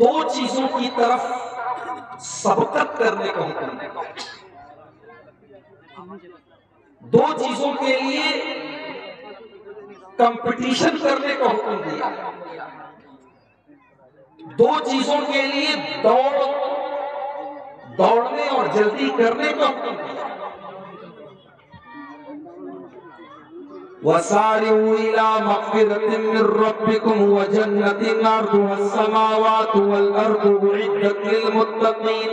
دو چیزوں کی طرف سبقت کرنے کا حکم دیا، دو چیزوں کے لیے کمپٹیشن کرنے کا حکم دیا، دو چیزوں کے لیے دوڑنے اور جلدی کرنے کا حکم دیا۔ وَسَارِعُوا إِلَى مَغْفِرَةٍ مِّن رَّبِّكُمْ وَجَنَّةٍ عَرْضُهَا السَّمَاوَاتُ وَالْأَرْضُ أُعِدَّتْ لِلْمُتَّقِينَ۔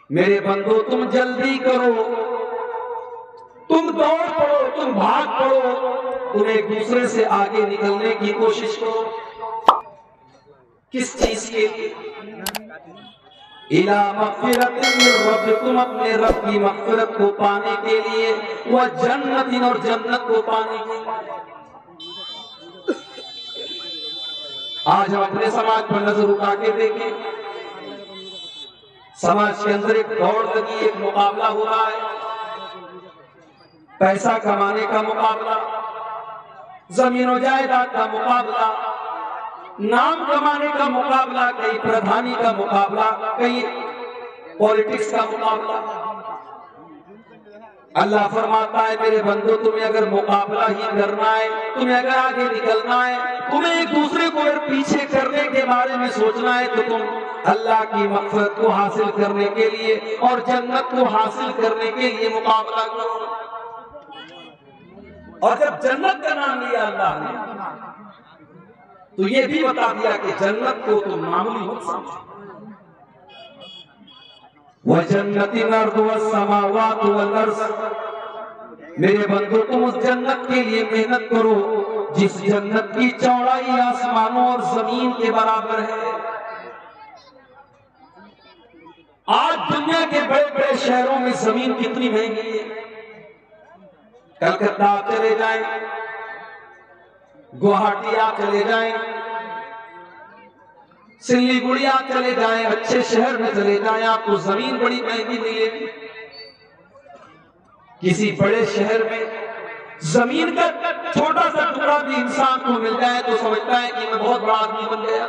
میرے بندو تم جلدی کرو، تم دوڑ پڑو، تم بھاگ پڑو، تم ایک دوسرے سے آگے نکلنے کی کوشش کرو۔ کس چیز کے لیے؟ اِلَى مَغْفِرَةٍ مِّن رَّبِّكُمْ، اپنے رب کی مغفرت کو پانے کے لیے، وَجَنَّةٍ، اور جنت کو پانے کے لیے۔ آج ہم اپنے سماج پر نظر اٹھا کے دیکھیں، سماج کے اندر ایک دوڑ لگی، ایک مقابلہ ہو رہا ہے، پیسہ کمانے کا مقابلہ، زمین و جائیداد کا مقابلہ، نام کمانے کا مقابلہ، کہیں پردھانی کا مقابلہ، کہیں پولیٹکس کا مقابلہ۔ اللہ فرماتا ہے میرے بندو تمہیں اگر مقابلہ ہی کرنا ہے، تمہیں اگر آگے نکلنا ہے، تمہیں ایک دوسرے کو اگر پیچھے کرنے کے بارے میں سوچنا ہے، تو تم اللہ کی مغفرت کو حاصل کرنے کے لیے اور جنت کو حاصل کرنے کے لیے مقابلہ کرو۔ اور جب جنت کا نام لیا اللہ نے تو یہ بھی بتا دیا کہ جنت کو تم معمولی مت سمجھو۔ وَجَنَّةٍ عَرْضُهَا السَّمَاوَاتُ وَالْأَرْضُ، میرے بندو تم اس جنت کے لیے محنت کرو جس جنت کی چوڑائی آسمانوں اور زمین کے برابر ہے۔ آج دنیا کے بڑے بڑے شہروں میں زمین کتنی مہنگی ہے۔ کلکتہ آپ چلے جائیں، گوہاٹی آپ چلے جائیں، سلی گڑی آپ چلے جائیں، اچھے شہر میں چلے جائیں، آپ کو زمین بڑی مہنگی ملے گی۔ کسی بڑے شہر میں زمین کا چھوٹا سا ٹکڑا بھی انسان کو مل جائے تو سمجھتا ہے کہ میں بہت بڑا آدمی بن گیا۔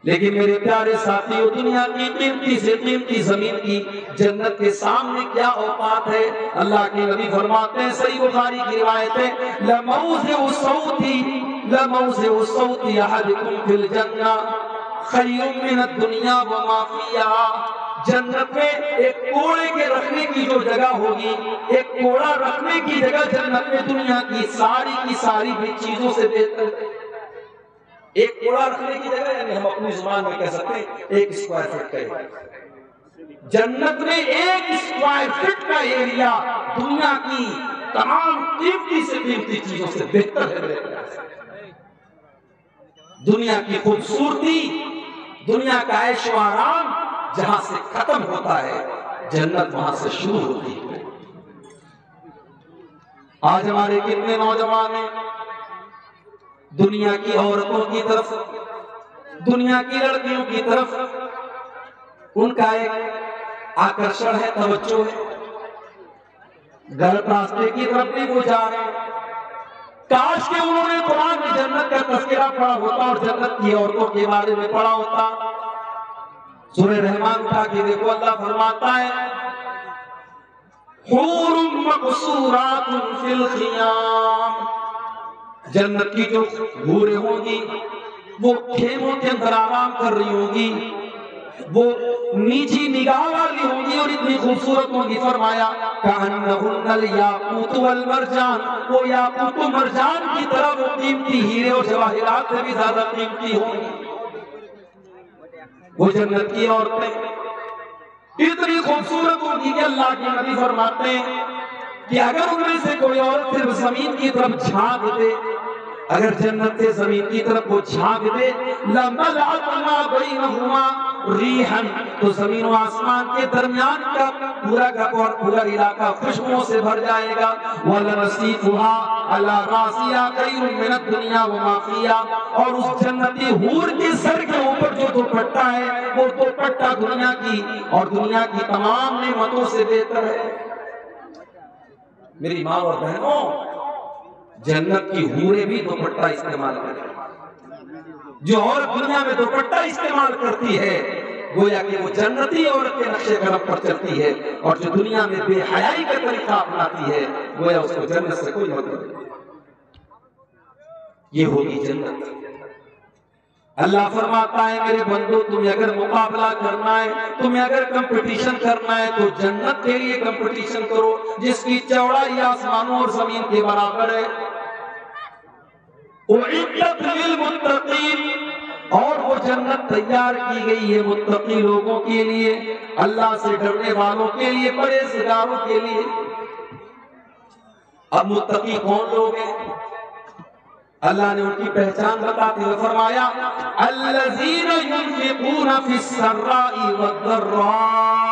لیکن میرے پیارے ساتھیوں، دنیا کی قیمتی سے قیمتی زمین کی جنت کے سامنے کیا اوقات ہے۔ اللہ کے نبی فرماتے ہیں، صحیح بخاری کی روایت ہے، لَمَوْضِعُ الصَّوْتِ أَحَدِكُمْ فِي الْجَنَّةِ خَيْرٌ مِّنَ الدُّنْيَا وَمَا فِيهَا۔ جنت میں ایک کوڑے کے رکھنے کی جو جگہ ہوگی، ایک کوڑا رکھنے کی جگہ جنت میں دنیا کی ساری بھی چیزوں سے بہتر ہے۔ ایک کوڑا رکھنے کی جگہ، یعنی ہم اپنی زبان میں کہہ سکتے ہیں 1 اسکوائر فٹ کا ایریا۔ جنت میں 1 اسکوائر فٹ کا ایریا دنیا کی تمام قیمتی سے قیمتی چیزوں سے بہتر ہے میرے پیارے۔ دنیا کی خوبصورتی، دنیا کا عیش و آرام جہاں سے ختم ہوتا ہے، جنت وہاں سے شروع ہوتی ہے۔ آج ہمارے کتنے نوجوان ہیں دنیا کی عورتوں کی طرف، دنیا کی لڑکیوں کی طرف ان کا ایک آکرشن ہے، توجہ ہے، غلط راستے کی طرف بھی وہ جا رہے ہیں۔ کاش کہ انہوں نے قرآن میں جنت کا تذکرہ پڑھا ہوتا اور جنت کی عورتوں کے بارے میں پڑھا ہوتا۔ سورہ رحمان اٹھا کے دیکھو، اللہ فرماتا ہے حور مقصورات فی الخیام، جنت کی جو حوریں ہوں گی وہ خیموں کے اندر آرام کر رہی ہوں گی، وہ نیچی نگاہ والی ہوں گی اور اتنی خوبصورت ہوں گی۔ فرمایا کأنہن الیاقوت والمرجان، وہ یاقوت و مرجان کی طرح وہ قیمتی ہیرے اور جواہرات سے بھی زیادہ قیمتی ہوں گی۔ وہ جنت کی عورتیں اتنی خوبصورت ہوں گی کہ اللہ کے نبی فرماتے ہیں کہ اگر ان میں سے کوئی عورت صرف زمین کی طرف جھانک دے، اگر جنت سے زمین کی طرف وہ جھانک دے، لَمَلَأَتْ مَا بَيْنَهُمَا رِيحًا، تو زمین و آسمان کے درمیان کا پورا علاقہ خوشبوؤں سے بھر جائے گا۔ وَلَنَصِيفُهَا عَلَى رَأْسِهَا خَيْرٌ مِّنَ الدُّنْيَا وَمَا فِيهَا، اور اس جنتی حور کے سر کے اوپر جو دوپٹہ ہے وہ دوپٹہ دنیا کی اور دنیا کی تمام نعمتوں سے بہتر ہے۔ میری ماں اور بہنوں، جنت کی حوریں بھی دوپٹہ استعمال کریں. جو عورت دنیا میں دوپٹہ استعمال کرتی ہے گویا کہ وہ جنتی عورت کے نقشے قدم پر چلتی ہے، اور جو دنیا میں بے حیائی کا طریقہ اپناتی ہے گویا اس کو جنت سے کوئی مطلب نہیں. یہ ہوگی جنت. اللہ فرماتا ہے میرے بندو تمہیں اگر مقابلہ کرنا ہے، تمہیں اگر کمپٹیشن کرنا ہے تو جنت کے لیے کمپٹیشن کرو جس کی چوڑائی آسمانوں اور زمین کے برابر ہے. اعدت للمتقین، اور وہ جنت تیار کی گئی ہے متقی لوگوں کے لیے، اللہ سے ڈرنے والوں کے لیے، پرہیزگاروں کے لیے. اب متقی کون لوگ ہیں؟ اللہ نے ان کی پہچان بتاتے ہوئے فرمایا الذین ينفقون فی السراء والضراء.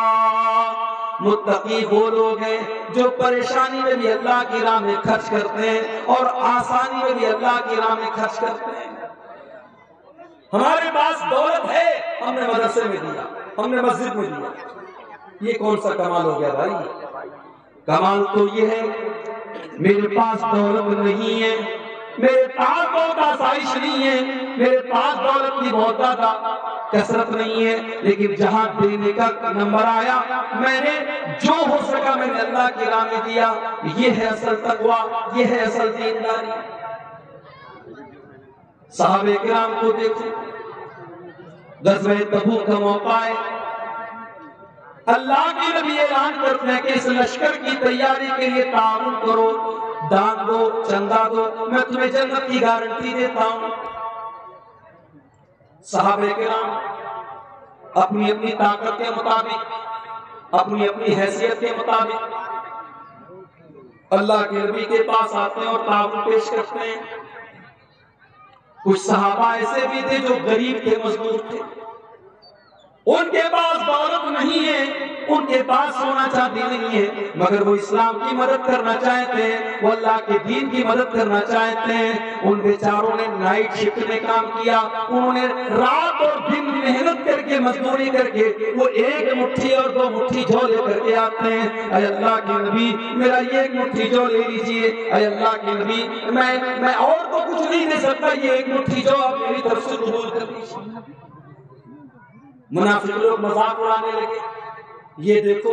متقی وہ لوگ ہیں جو پریشانی میں بھی اللہ کی راہ میں خرچ کرتے ہیں اور آسانی میں بھی اللہ کی راہ میں خرچ کرتے ہیں. ہمارے پاس دولت ہے، ہم نے مدرسے میں دیا، ہم نے مسجد میں دیا. یہ کون سا کمال ہو گیا بھائی؟ کمال تو یہ ہے میرے پاس دولت نہیں ہے، میرے پاس بہت آسائش نہیں ہے، میرے پاس دولت کی بہت زیادہ کثرت نہیں ہے، لیکن جہاں دینے کا نمبر آیا میں نے جو ہو سکا میں نے اللہ کی راہ میں دیا. یہ ہے اصل تقویٰ، یہ ہے اصل دینداری. صحابہ کرام کو دیکھو، غزوہ تبوک کا موقع ہے، اللہ کے نبی اعلان کرتے ہیں کہ اس لشکر کی تیاری کے لیے تعاون کرو، دان دو، چندہ دو، میں تمہیں جنت کی گارنٹی دیتا ہوں. صحابہ کرام اپنی اپنی طاقت کے مطابق، اپنی اپنی حیثیت کے مطابق اللہ کے نبی کے پاس آتے ہیں اور تعاون پیش کرتے ہیں. کچھ صحابہ ایسے بھی تھے جو غریب تھے، مزدور تھے، ان کے پاس دولت نہیں ہے، ان کے پاس سونا چاندی نہیں ہے، مگر وہ اسلام کی مدد کرنا چاہتے ہیں، وہ اللہ کے دین کی مدد کرنا چاہتے ہیں. ان بیچاروں نے نائٹ شفٹ میں کام کیا، انہوں نے رات اور دن محنت کر کے مزدوری کر کے وہ ایک مٹھی اور دو مٹھی جو لے کر کے آتے ہیں. اے اللہ کے نبی میرا یہ ایک مٹھی جو لے لیجئے، اے اللہ کے نبی میں اور تو کچھ نہیں دے سکتا، یہ ایک مٹھی جو آپ میری طرف سے قبول کر لیجئے. منافق لوگ مذاق اڑانے لگے، یہ دیکھو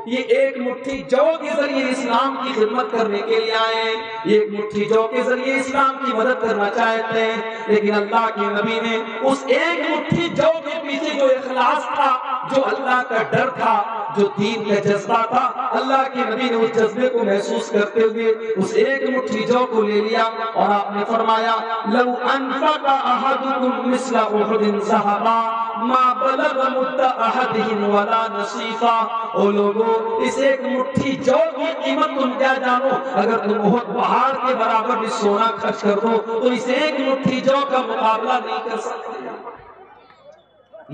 یہ ایک مٹھی جو کے ذریعے اسلام کی خدمت کرنے کے لیے آئے ہیں، یہ ایک مٹھی جو کے ذریعے اسلام کی مدد کرنا چاہتے ہیں. لیکن اللہ کے نبی نے اس ایک مٹھی جو کے پیچھے جو اخلاص تھا، جو اللہ کا ڈر تھا، جو دین کا جذبہ تھا، اللہ کے نبی نے اس جذبے کو محسوس کرتے ہوئے اس ایک مٹھی جو کو لے لیا اور آپ نے فرمایا لو انفق احدکم مثل احد ذهبا ما بلغ مد احدهم ولا نصیفا. او لوگوں اس ایک مٹھی جو کی قیمت تم کیا جانو، اگر تم احد پہاڑ کے برابر بھی سونا خرچ کر دو تو اس ایک مٹھی جو کا مقابلہ نہیں کر سکتے.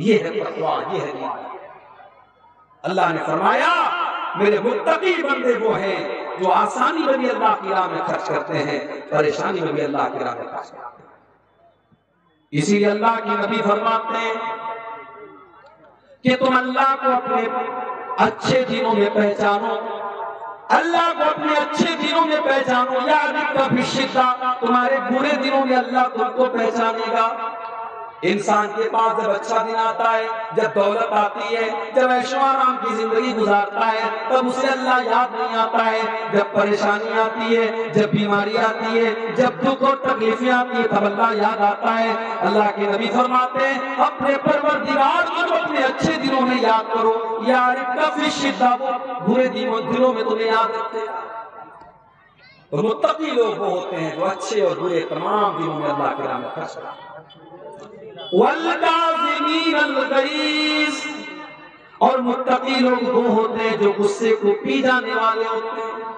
یہ ہے تقویٰ، یہ ہے دین. اللہ نے فرمایا میرے متقی بندے وہ ہیں جو آسانی میں بھی اللہ کی راہ میں خرچ کرتے ہیں، پریشانی میں بھی اللہ کی راہ میں خرچ کرتے ہیں. اسی لیے اللہ کے نبی فرماتے ہیں کہ تم اللہ کو اپنے اچھے دنوں میں پہچانو، اللہ کو اپنے اچھے دنوں میں پہچانو. یعرفک فی الشدہ، تمہارے برے دنوں میں اللہ تم کو پہچانے گا. انسان کے پاس جب اچھا دن آتا ہے، جب دولت آتی ہے، جب عیش و آرام کی زندگی گزارتا ہے، تب اسے اللہ یاد نہیں آتا ہے. جب پریشانی آتی ہے، جب بیماری آتی ہے، جب دکھ اور تکلیفیں آتی ہیں، تب اللہ یاد آتا ہے. اللہ کے نبی فرماتے ہیں اپنے پروردگار کو اپنے اچھے دنوں میں یاد کرو. یعرفک فی الشدہ، وہ برے دنوں میں تمہیں یاد رکھتے ہیں. تو متقی لوگ وہ ہوتے ہیں جو اچھے اور برے تمام دنوں میں اللہ کے راہ میں خرچ کرتے ہیں. والکاظمین الغیظ، اور متقی لوگ وہ ہوتے ہیں جو غصے کو پی جانے والے ہوتے ہیں.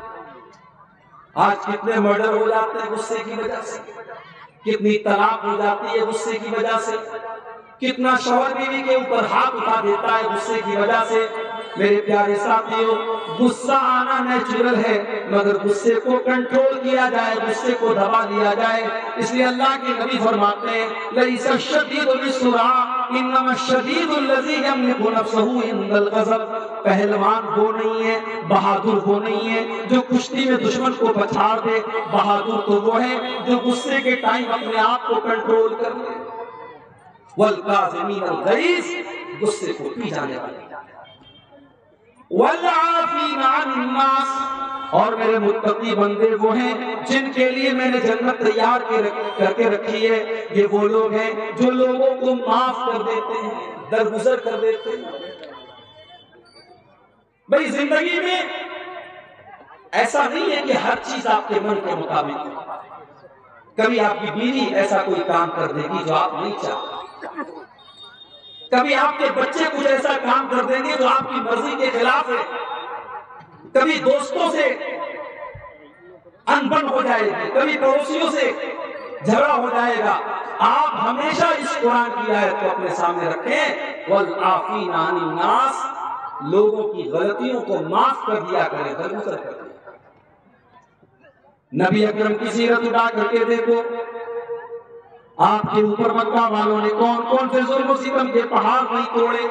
آج کتنے مرڈر ہو جاتے ہیں غصے کی وجہ سے، کتنی طلاق ہو جاتی ہے غصے کی وجہ سے، کتنا شوہر بیوی کے اوپر ہاتھ اٹھا دیتا ہے غصے کی وجہ سے. میرے پیارے ساتھیوں، غصہ آنا نیچرل ہے، مگر غصے کو کنٹرول کیا جائے، غصے کو دبا لیا جائے. اس لیے اللہ کے نبی فرماتے ہیں لیس الشدید بالسرعہ انما الشدید الذی یملک نفسہ عند الغضب. پہلوان وہ نہیں ہے، بہادر وہ نہیں ہے جو کشتی میں دشمن کو پچھاڑ دے، بہادر تو وہ ہے جو غصے کے ٹائم اپنے آپ کو کنٹرول کر لے۔ والکاظمین الغیظ، غصے کو پی جانے والے۔ والعافین عن الناس، اور میرے متقی بندے وہ ہیں جن کے لیے میں نے جنت تیار کر کے رکھی ہے۔ یہ وہ لوگ ہیں جو لوگوں کو معاف کر دیتے ہیں، درگزر کر دیتے ہیں۔ بھئی زندگی میں ایسا نہیں ہے کہ ہر چیز آپ کے من کے مطابق ہو۔ کبھی آپ کی بیوی ایسا کوئی کام کر دے گی جو آپ نہیں چاہتے، کبھی آپ کے بچے کچھ ایسا کام کر دیں گے جو آپ کی مرضی کے خلاف ہے، کبھی دوستوں سے انبن ہو جائے گی، کبھی پڑوسیوں سے جھگڑا ہو جائے گا۔ آپ ہمیشہ اس قرآن کی آیت کو اپنے سامنے رکھیں، والعافین عن الناس، لوگوں کی غلطیوں کو معاف کر دیا کریں، درگزر کر دیا۔ نبی اکرم کی سیرت اٹھا کر کے دیکھو، آپ کے اوپر مکہ والوں نے کون کون سے ظلم و ستم کے پہاڑ نہیں توڑے۔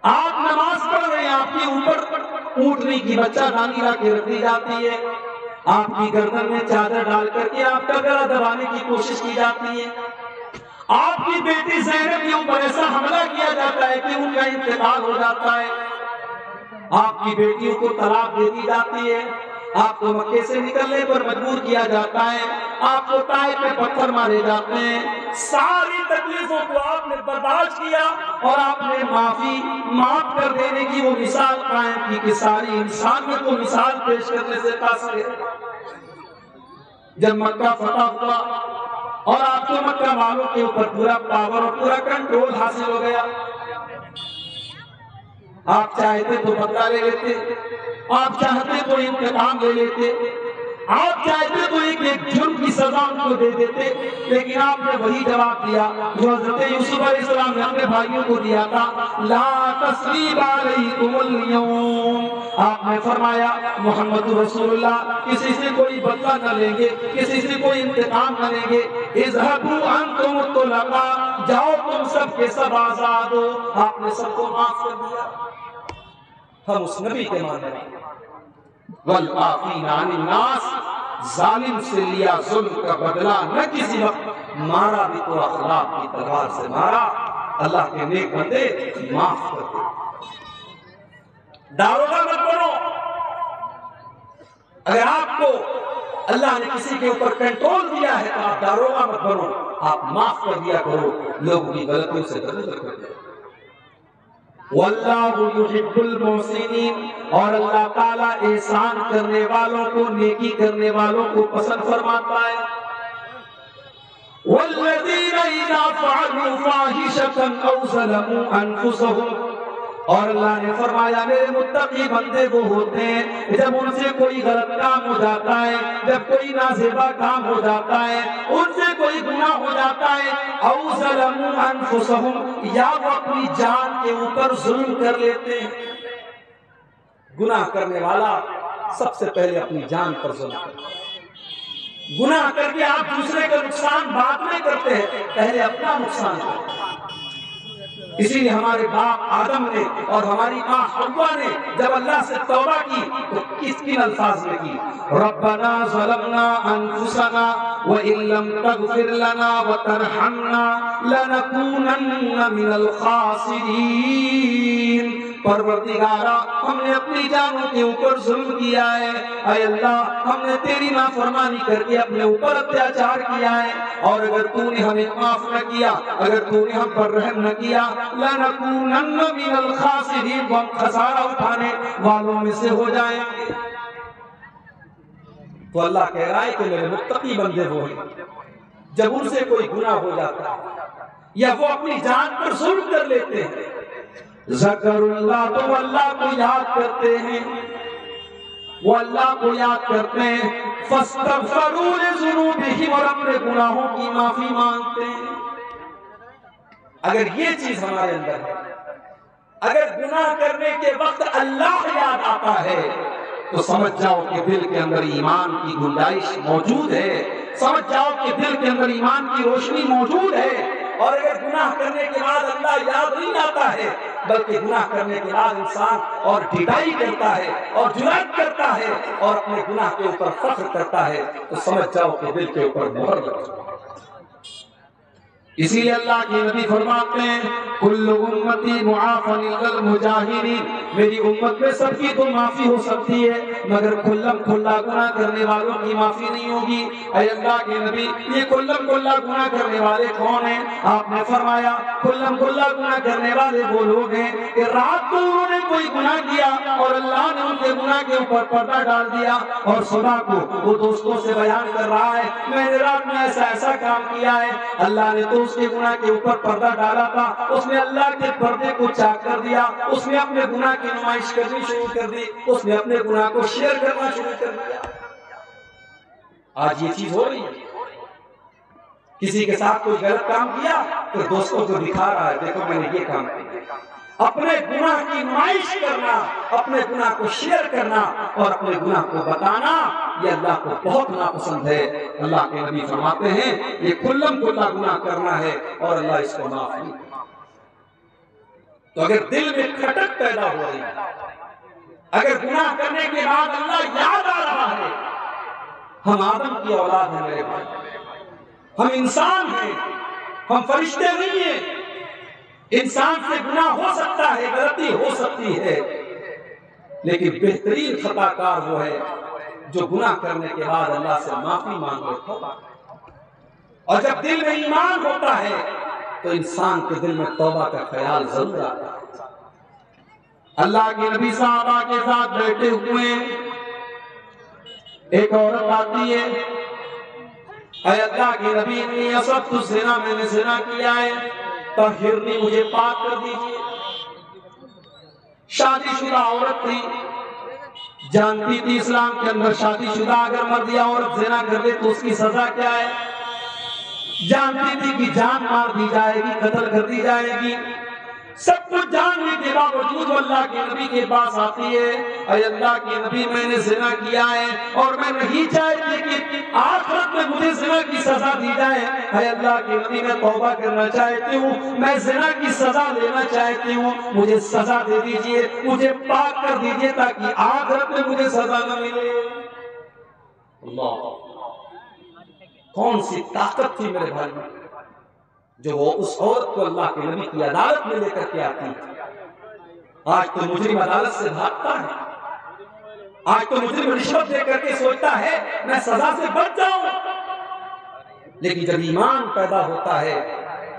آپ نماز پڑھ رہے ہیں، آپ کے اوپر اونٹنی کی بچہ دانی لا کے رکھ دی جاتی ہے، آپ کی گردن میں چادر ڈال کر کے آپ کا گلا دبانے کی کوشش کی جاتی ہے، آپ کی بیٹی زینب کے اوپر ایسا حملہ کیا جاتا ہے کہ ان کا انتقال ہو جاتا ہے، آپ کی بیٹیوں کو طلاق دے دی جاتی ہے، آپ کو مکے سے نکلنے پر مجبور کیا جاتا ہے، آپ کو طائف میں پتھر مارے جاتے ہیں۔ ساری تکلیفوں کو آپ نے برداشت کیا اور آپ نے معاف کر دینے کی وہ مثال قائم کی کہ ساری انسانیت کو مثال پیش کرنے سے قاصر ہے۔ جب مکہ فتح ہوا اور آپ کو مکہ والوں کے اوپر پورا پاور اور پورا کنٹرول حاصل ہو گیا، آپ چاہتے تو بدلہ لے لیتے، آپ چاہتے تو انتقام لے لیتے، آپ چاہتے تو ایک جرم کی سزا ان کو دے دیتے، لیکن آپ نے وہی جواب دیا جو حضرت یوسف علیہ السلام نے اپنے بھائیوں کو دیا تھا، لا تثریب علیکم اليوم۔ آپ نے فرمایا محمد رسول اللہ کسی سے کوئی بدلہ نہ لیں گے، کسی سے کوئی انتقام نہ لیں گے، اذهبوا انتم الطلقاء، جاؤ تم سب کے سب آزاد ہو۔ آپ نے سب کو معاف کر دیا۔ ہم اس نبی کے ماننے والے۔ والعافین عن الناس، ظالم سے لیا ظلم کا بدلہ نہ کسی وقت، مارا بھی تو اخلاق کی تلوار سے مارا۔ اللہ کے نیک بندے معاف کر دے۔ داروغہ مت بنو۔ اگر آپ کو اللہ نے کسی کے اوپر کنٹرول دیا ہے تو آپ داروغہ مت بنو، آپ معاف کر دیا کرو، لوگوں کی غلطیوں سے درگزر کر دیا۔ واللہ یحب المحسنین، اور اللہ تعالیٰ احسان کرنے والوں کو، نیکی کرنے والوں کو پسند فرماتا ہے۔ والذین اذا فعلوا فاحشۃ او ظلموا انفسهم، اور اللہ نے فرمایا میرے متقی بندے وہ ہوتے ہیں جب ان سے کوئی غلط کام ہو جاتا ہے، جب کوئی نازیبا کام ہو جاتا ہے، ان سے کوئی گناہ ہو جاتا ہے، او ظلموا انفسهم، یا وہ اپنی جان کے اوپر ظلم کر لیتے ہیں۔ گناہ کرنے والا سب سے پہلے اپنی جان پر ظلم کرتا ہے۔ گناہ کر کے آپ دوسرے کا نقصان بعد میں کرتے ہیں، پہلے اپنا نقصان کرتے ہیں۔ اسی لیے ہمارے باپ آدم نے اور ہماری ماں حوا نے جب اللہ سے توبہ کی تو کن الفاظ میں کی؟ ربنا ظلمنا انفسنا وان لم تغفر لنا وترحمنا لنکونن من الخاسرین۔ پروردگارا ہم نے اپنی جانوں کے اوپر ظلم کیا ہے، اے اللہ ہم نے تیری نافرمانی کر کے اپنے اوپر اتیاچار کیا ہے، اور اگر تو نے ہمیں معاف نہ کیا، اگر تو نے ہم پر رحم نہ کیا، لَنَكُونَنَّ مِنَ الْخَاسِرِينَ، وہ ہم خسارہ اٹھانے والوں میں سے ہو جائیں گے۔ تو اللہ کہہ رہا ہے کہ میرے متقی بندے وہ ہیں جب ان سے کوئی گناہ ہو جاتا ہے یا وہ اپنی جان پر ظلم کر لیتے ہیں، ذکر اللہ، تو وہ اللہ کو یاد کرتے ہیں، وہ اللہ کو یاد کرتے ہیں، فَاسْتَغْفَرُوا لِذُنُوبِهِمْ، اور اپنے گناہوں کی معافی مانگتے ہیں۔ اگر یہ چیز ہمارے اندر ہے، اگر گناہ کرنے کے وقت اللہ یاد آتا ہے تو سمجھ جاؤ کہ دل کے اندر ایمان کی گنجائش موجود ہے، سمجھ جاؤ کہ دل کے اندر ایمان کی روشنی موجود ہے۔ اور اگر گناہ کرنے کے بعد اللہ یاد نہیں آتا ہے بلکہ گناہ کرنے کے بعد انسان اور ڈھٹائی کرتا ہے اور جرأت کرتا ہے اور اپنے گناہ کے اوپر فخر کرتا ہے تو سمجھ جاؤ کہ دل کے اوپر مہر لگ چکی ہے۔ اسی لیے اللہ کے نبی فرماتے ہیں کل امتی معافی الا المجاہرین، میری امت میں سب کی تو معافی ہو سکتی ہے مگر کھلم کھلا گناہ کرنے والوں کی معافی نہیں ہوگی۔ اے اللہ کے نبی یہ کھلم کھلا گناہ کرنے والے کون ہیں؟ آپ نے فرمایا کھلم کھلا گناہ کرنے والے وہ لوگ ہیں کہ رات کو انہوں نے کوئی گناہ کیا اور اللہ نے ان کے گناہ کے اوپر پردہ ڈال دیا اور صبح کو وہ دوستوں سے بیان کر رہا ہے میں نے رات میں ایسا کام کیا ہے، اللہ نے تو اس کے گناہ کے اوپر پردہ ڈالا تھا، اس نے اللہ کے پردے کو چاک کر دیا، اس نے اپنے گناہ کی نمائش کرنی شروع کر دی، اس نے اپنے گناہ کو شیئر کرنا شروع کر دیا۔ آج یہ چیز ہو رہی ہے، کسی کے ساتھ کوئی غلط کام کیا تو دوستوں کو دکھا رہا ہے دیکھو میں نے یہ کام کیا۔ اپنے گناہ کی نمائش کرنا، اپنے گناہ کو شیئر کرنا اور اپنے گناہ کو بتانا یہ اللہ کو بہت ناپسند ہے۔ اللہ کے نبی فرماتے ہیں یہ کھلم کھلا گناہ کرنا ہے اور اللہ اس کو معاف نہیں کرتا۔ تو اگر دل میں کھٹک پیدا ہو رہی ہے، اگر گناہ کرنے کے بعد اللہ یاد آ رہا ہے، ہم آدم کی اولاد ہیں میرے بھائی، ہم انسان ہیں، ہم فرشتے نہیں ہیں۔ انسان سے گناہ ہو سکتا ہے، غلطی ہو سکتی ہے، لیکن بہترین خطا کار وہ ہے جو گناہ کرنے کے بعد اللہ سے معافی مانگے توبہ کرے۔ اور جب دل میں ایمان ہوتا ہے تو انسان کے دل میں توبہ کا خیال ضرور آتا ہے۔ اللہ کے نبی صحابہ کے ساتھ بیٹھے ہوئے ایک عورت آتی ہے، اے اللہ کے نبی انی اصبت الزنا، میں نے زنا کیا ہے، طہرنی، مجھے پاک کر دیجئے۔ شادی شدہ عورت تھی، جانتی تھی اسلام کے اندر شادی شدہ اگر مرد یا عورت زنا کر دے تو اس کی سزا کیا ہے، جانتی تھی کہ جان مار دی جائے گی، قتل کر دی جائے گی، سب کچھ جاننے کے باوجود وہ اللہ کے نبی کے پاس آتی ہے، اے اللہ کے نبی میں نے زنا کیا ہے اور میں نہیں چاہتی کہ آخرت میں مجھے زنا کی سزا دی جائے، اے اللہ کے نبی میں توبہ کرنا چاہتی ہوں، میں زنا کی سزا لینا چاہتی ہوں، مجھے سزا دے دیجئے، مجھے پاک کر دیجئے تاکہ آخرت میں مجھے سزا نہ ملے۔ اللہ، کون سی طاقت تھی میرے بھائی جو وہ اس عورت کو اللہ کے نبی کی عدالت میں لے کر کے آتی ہے۔ آج تو مجرم عدالت سے بھاگتا ہے، آج تو مجرم رشوت دے کر کے سوچتا ہے میں سزا سے بچ جاؤں، لیکن جب ایمان پیدا ہوتا ہے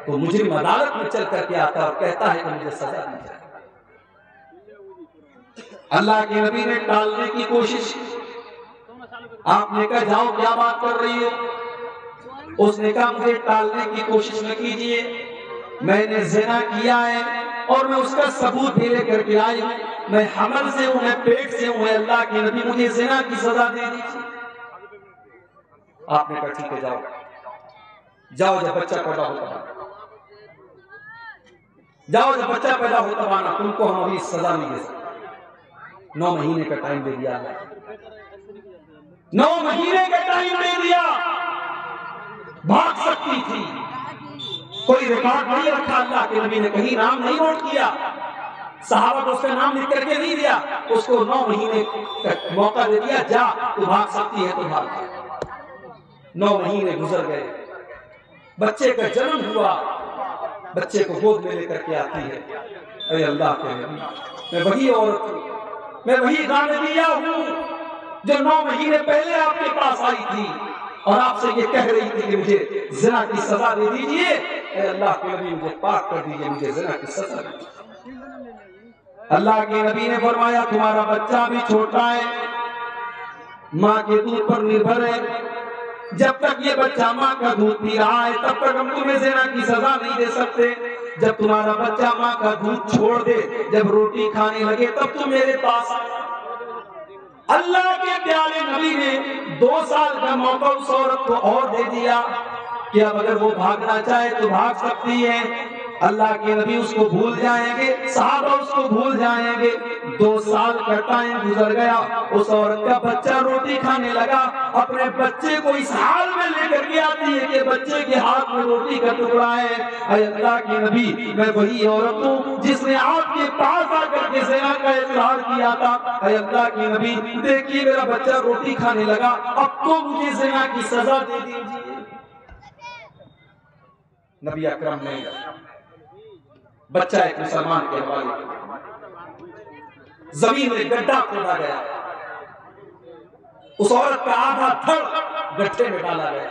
تو مجرم عدالت میں چل کر کے آتا ہے اور کہتا ہے کہ مجھے سزا دی جائے۔ اللہ کے نبی نے ٹالنے کی کوشش، آپ نے کہا جاؤ کیا بات کر رہی ہو، اس نے کہا مجھے ٹالنے کی کوشش نہ کیجئے، میں نے زنا کیا ہے اور میں اس کا ثبوت بھی لے کر کے آئی ہوں، میں حمل سے ہوں، میں پیٹ سے ہوں، اللہ کے نبی مجھے زنا کی سزا دے دیجئے۔ آپ نے کہا ٹھیک ہے جاؤ جاؤ، جب بچہ پیدا ہوتا ہے جاؤ، جب بچہ پیدا ہوتا ہے تم کو ہم ابھی سزا نہیں دے سکتے۔ 9 مہینے کا ٹائم دے دیا، 9 مہینے کا ٹائم دے دیا، بھاگ سکتی تھی، کوئی ریکارڈ نہیں رکھا، اللہ کے نبی نے کہیں نام نہیں نوٹ کیا، صحابہ کو اس کا نام لکھ کر کے نہیں دیا، اس کو 9 مہینے کا موقع دے دیا، جا تو بھاگ سکتی ہے تو بھاگ جا۔ 9 مہینے گزر گئے، بچے کا جنم ہوا، بچے کو گود میں لے کر کے آتی ہے، اے اللہ کے نبی میں وہی عورت ہوں، میں وہی غامدیہ ہوں جو 9 مہینے پہلے آپ کے پاس آئی تھی اور آپ سے یہ کہہ رہی تھی کہ مجھے زنا کی سزا دے دیجئے، اے اللہ کے نبی مجھے پاک کر دیجئے، مجھے زنا کی سزا دے دیجئے۔ اللہ کے نبی نے فرمایا تمہارا بچہ بھی چھوٹا ہے، ماں کے دودھ پر نربھر ہے، جب تک یہ بچہ ماں کا دودھ پی رہا ہے تب تک ہم تمہیں زنا کی سزا نہیں دے سکتے، جب تمہارا بچہ ماں کا دودھ چھوڑ دے، جب روٹی کھانے لگے تب تم میرے پاس آئے۔ اللہ کے پیارے نبی نے 2 سال کا موقع اس عورت کو اور دے دیا کہ اب اگر وہ بھاگنا چاہے تو بھاگ سکتی ہے، اللہ کے نبی اس کو بھول جائیں گے، صحابہ اس کو بھول جائیں گے۔ 2 سال کا ٹائم گزر گیا، اس عورت کا بچہ روٹی کھانے لگا، اپنے بچے کو اس حال میں لے کر کے آتی ہے کہ بچے کے ہاتھ میں روٹی کا ٹکڑا ہے۔ اے اللہ کے نبی، میں وہی عورت ہوں جس نے آپ کے پاس آ کر کے زنا کا اقرار کیا تھا۔ اے اللہ کے نبی، دیکھیے میرا بچہ روٹی کھانے لگا، اب تو مجھے زنا کی سزا دے دیجیے۔ نبی اکرم نے بچہ ایک مسلمان کے حوالے کیا، زمین میں گڈھا کھودا گیا، اس عورت کا آدھا دھڑ گڈھے میں ڈالا گیا،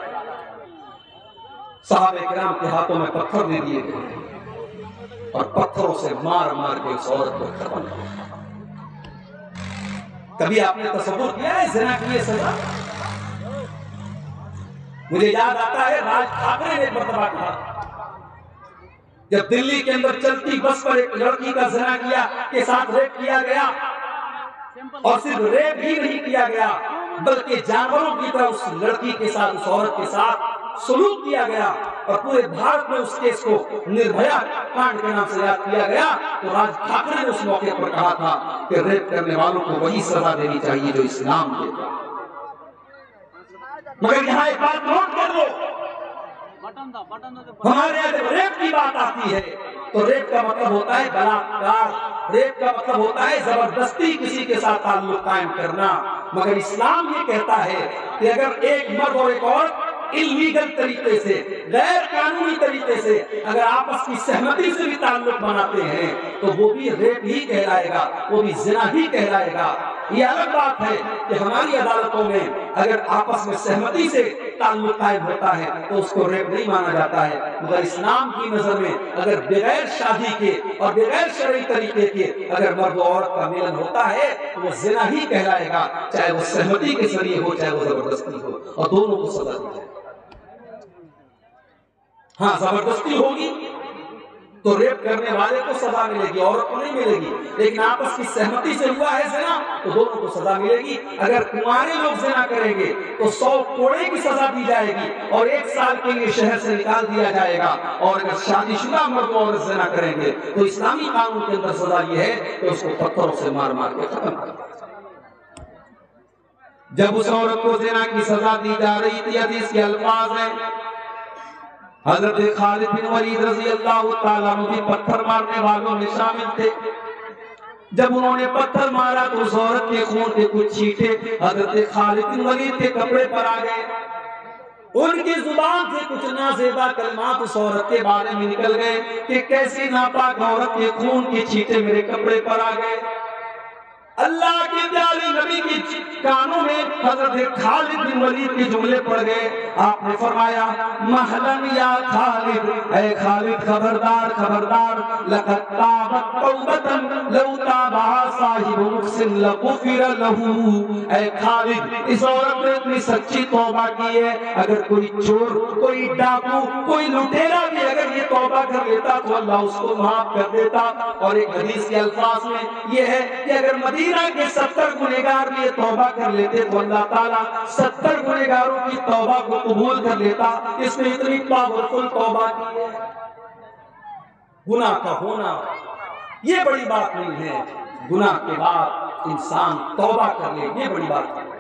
صحابہ کرام کے ہاتھوں میں پتھر دے دیے گئے اور پتھروں سے مار مار کے اس عورت کو ختم کیا۔ کبھی آپ نے تصور کیا ہے زنا کی یہ سزا؟ مجھے یاد آتا ہے راج ٹھاکرے نے ایک مرتبہ کہا، جب دلی کے اندر چلتی بس پر ایک لڑکی کا زنا کیا کے ساتھ ریپ کیا گیا، اور صرف ریپ ہی نہیں کیا گیا بلکہ جانوروں کی طرح اس لڑکی کے ساتھ، اس عورت کے ساتھ سلوک کیا گیا، اور پورے بھارت میں اس کیس کو نربھیا کانڈ کے نام سے یاد کیا گیا، تو راج ٹھاکرے نے اس موقع پر کہا تھا کہ ریپ کرنے والوں کو وہی سزا دینی چاہیے جو اسلام دیتا۔ مگر یہاں ایک بات نوٹ کر لو، ہمارے یہاں جب ریپ کی بات آتی ہے تو ریپ کا مطلب ہوتا ہے بلاکار، ریپ کا مطلب ہوتا ہے زبردستی کسی کے ساتھ تعلق قائم کرنا۔ مگر اسلام یہ کہتا ہے کہ اگر ایک مرد اور ایک عورت انلیگل طریقے سے، غیر قانونی طریقے سے اگر آپس کی سہمتی سے بھی تعلق بناتے ہیں تو وہ بھی ریپ ہی کہلائے گا، وہ بھی زنا ہی کہلائے گا۔ یہ الگ بات ہے کہ ہماری عدالتوں میں اگر آپس میں سہمتی سے تعلق قائم ہوتا ہے تو اس کو ریپ نہیں مانا جاتا ہے، مگر اسلام کی نظر میں اگر بغیر شادی کے اور بغیر شرعی طریقے کے اگر مرد و عورت کا ملن ہوتا ہے تو وہ زنا ہی کہلائے گا، چاہے وہ سہمتی کے ذریعے ہو چاہے وہ زبردستی ہو، اور دونوں کو سزا دی جائے۔ ہاں زبردستی ہوگی تو ریپ کرنے والے کو سزا ملے گی، عورت کو نہیں ملے گی، لیکن آپس کی سہمتی سے ہوا ہے زنا تو دونوں کو سزا ملے گی۔ اگر کنوارے لوگ زنا کریں گے تو 100 کوڑے کی سزا دی جائے گی اور 1 سال کے لیے شہر سے نکال دیا جائے گا، اور اگر شادی شدہ مرد اور زنا کریں گے تو اسلامی قانون کے اندر سزا یہ ہے کہ اس کو پتھروں سے مار مار کے ختم کر دیا۔ جب اس عورت کو زنا کی سزا دی جا رہی تھی، حدیث کے الفاظ ہیں، حضرت خالد بن ولید رضی اللہ تعالیٰ عنہ بھی پتھر مارنے والوں میں شامل تھے۔ جب انہوں نے پتھر مارا تو اس عورت کے خون کے کچھ چھینٹے حضرت خالد بن ولید کے کپڑے پر آ گئے، ان کی زبان سے کچھ نازیبا کلمات اس عورت کے بارے میں نکل گئے کہ کیسی ناپاک عورت کے خون کے چھینٹے میرے کپڑے پر آ گئے۔ اللہ کے پیارے نبی کی کانوں میں حضرت خالد بن ولید کے جملے پڑ گئے، آپ نے فرمایا مہلن یا خالد، اے خالد خبردار خبردار، لقد تابت توبتا لو تابہا صاحب محسن لغفر لہ، اے خالد اس عورت نے اتنی سچی توبہ کی ہے، اگر کوئی چور، کوئی ڈاکو، کوئی لٹیرا بھی اگر یہ توبہ کر لیتا تو اللہ اس کو معاف کر دیتا۔ اور ایک حدیث کے الفاظ میں یہ ہے کہ اگر مدینہ کے 70 گنہگار بھی توبہ کر لیتے تو اللہ تعالیٰ 70 گنہگاروں کی توبہ کو قبول کر لیتا۔ اس نے اتنی پاورفل توبہ کی ہے۔ گناہ کا ہونا یہ بڑی بات نہیں ہے، گناہ کے بعد انسان توبہ کر لے یہ بڑی بات ہے۔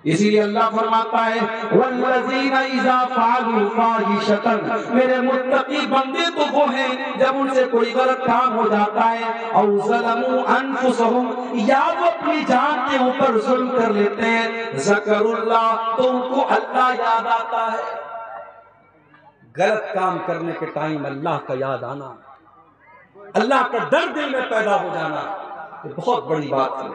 اسی لیے اللہ فرماتا ہے والذین اذا فعلوا فاحشۃ، میرے متقی بندے تو وہ ہیں جب ان سے کوئی غلط کام ہو جاتا ہے، او ظلموا انفسهم، یا وہ اپنی جان کے اوپر ظلم کر لیتے ہیں، ذکر اللہ، تو ان کو اللہ یاد آتا ہے۔ غلط کام کرنے کے ٹائم اللہ کا یاد آنا، اللہ کا ڈر دل میں پیدا ہو جانا، یہ بہت بڑی بات ہے۔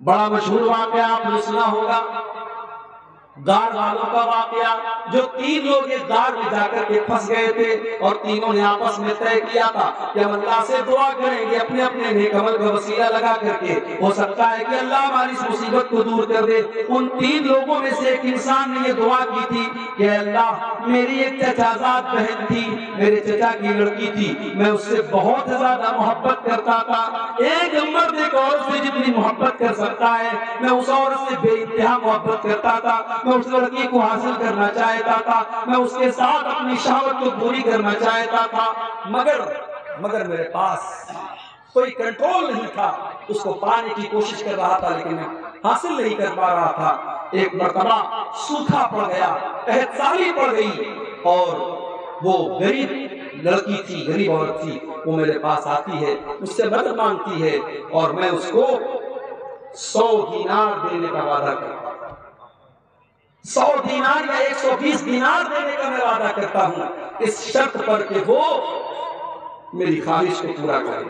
بڑا مشہور واقعہ آپ نے سنا ہوگا، غار والوں کا واقعہ، جو 3 لوگ ایک غار میں جا کر کے پھنس گئے تھے اور تینوں نے آپس میں طے کیا تھا کہ ہم اللہ سے دعا کریں گے اپنے اپنے نیک عمل کا وسیلہ لگا کر کے، ہو سکتا ہے کہ اللہ ہماری اس مصیبت کو دور کر دے۔ ان 3 لوگوں میں سے ایک انسان نے یہ دعا کی تھی کہ اللہ میری ایک چچا زاد بہن تھی، میرے چچا کی لڑکی تھی، میں اس سے بہت زیادہ محبت کرتا تھا، ایک مرد ایک عورت سے جتنی محبت کر سکتا ہے میں اس عورت سے بے انتہا محبت کرتا تھا، میں اس لڑکی کو حاصل کرنا چاہتا تھا، میں اس کے ساتھ اپنی شہوت کو پوری کرنا چاہتا تھا، مگر میرے پاس کوئی کنٹرول نہیں تھا۔ اس کو پانے کی کوشش کر رہا تھا لیکن میں حاصل نہیں کر پا رہا تھا۔ ایک مرتبہ سوکھا پڑ گیا، قحط سالی پڑ گئی، اور وہ غریب لڑکی تھی، غریب عورت تھی، وہ میرے پاس آتی ہے، مجھ سے مدد مانگتی ہے، اور میں اس کو 100 دینار دینے کا وعدہ کرتا ہوں، 100 دینار یا 120 دینار دینے کا میں وعدہ کرتا ہوں، اس شرط پر کہ وہ میری خواہش کو پورا کرے،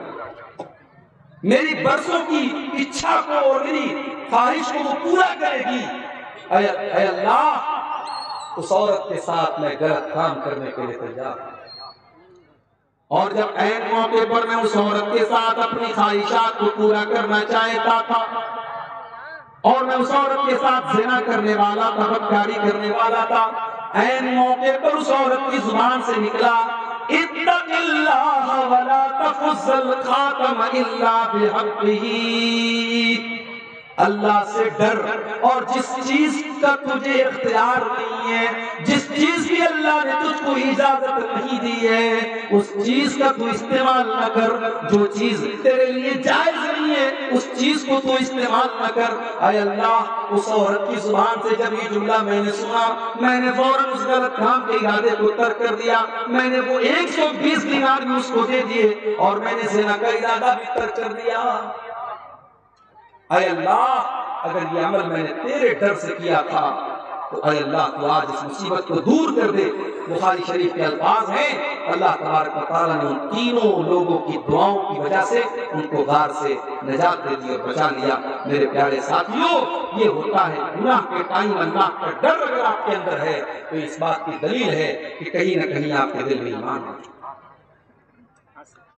میری برسوں کی اچھا کو اور میری خواہش کو وہ پورا کرے گی۔ اے اللہ، اس عورت کے ساتھ میں غلط کام کرنے کے لیے تیار ہوں، اور جب عین موقع پر میں اس عورت کے ساتھ اپنی خواہشات کو پورا کرنا چاہتا تھا، اور میں اس عورت کے ساتھ زنا کرنے والا تھا، بدکاری کرنے والا تھا، عین موقع پر اس عورت کی زبان سے نکلا، اتق اللہ ولا تخذ الخاتم الا بحقہ، اللہ سے ڈر، اور جس چیز کا تجھے اختیار نہیں ہے، جس چیز کی اللہ نے تجھ کو اجازت نہیں دی ہے، اس چیز کا تو استعمال نہ کر، جو چیز تیرے لیے جائز نہیں ہے اس چیز کو تو استعمال نہ کر۔ اے اللہ، اس عورت کی زبان سے جب یہ جملہ میں نے سنا، میں نے فوراً اس غلط کام کے ارادے کو ترک کر دیا، میں نے وہ 120 دینار بھی اس کو دے دیے، اور میں نے زنا کا ارادہ بھی ترک کر دیا۔ اے اللہ، اگر یہ عمل میں نے تیرے ڈر سے کیا تھا تو اے اللہ تو آج اس مصیبت کو دور کر دے۔ بخاری شریف کے الفاظ ہیں، اللہ تبارک و تعالیٰ نے ان تینوں لوگوں کی دعاؤں کی وجہ سے ان کو غار سے نجات دے دی اور بچا لیا۔ میرے پیارے ساتھیوں، یہ ہوتا ہے گناہ کے ٹائم اللہ کا ڈر اگر آپ کے اندر ہے تو اس بات کی دلیل ہے کہ کہیں نہ کہیں آپ کے دل میں ایمان ہے۔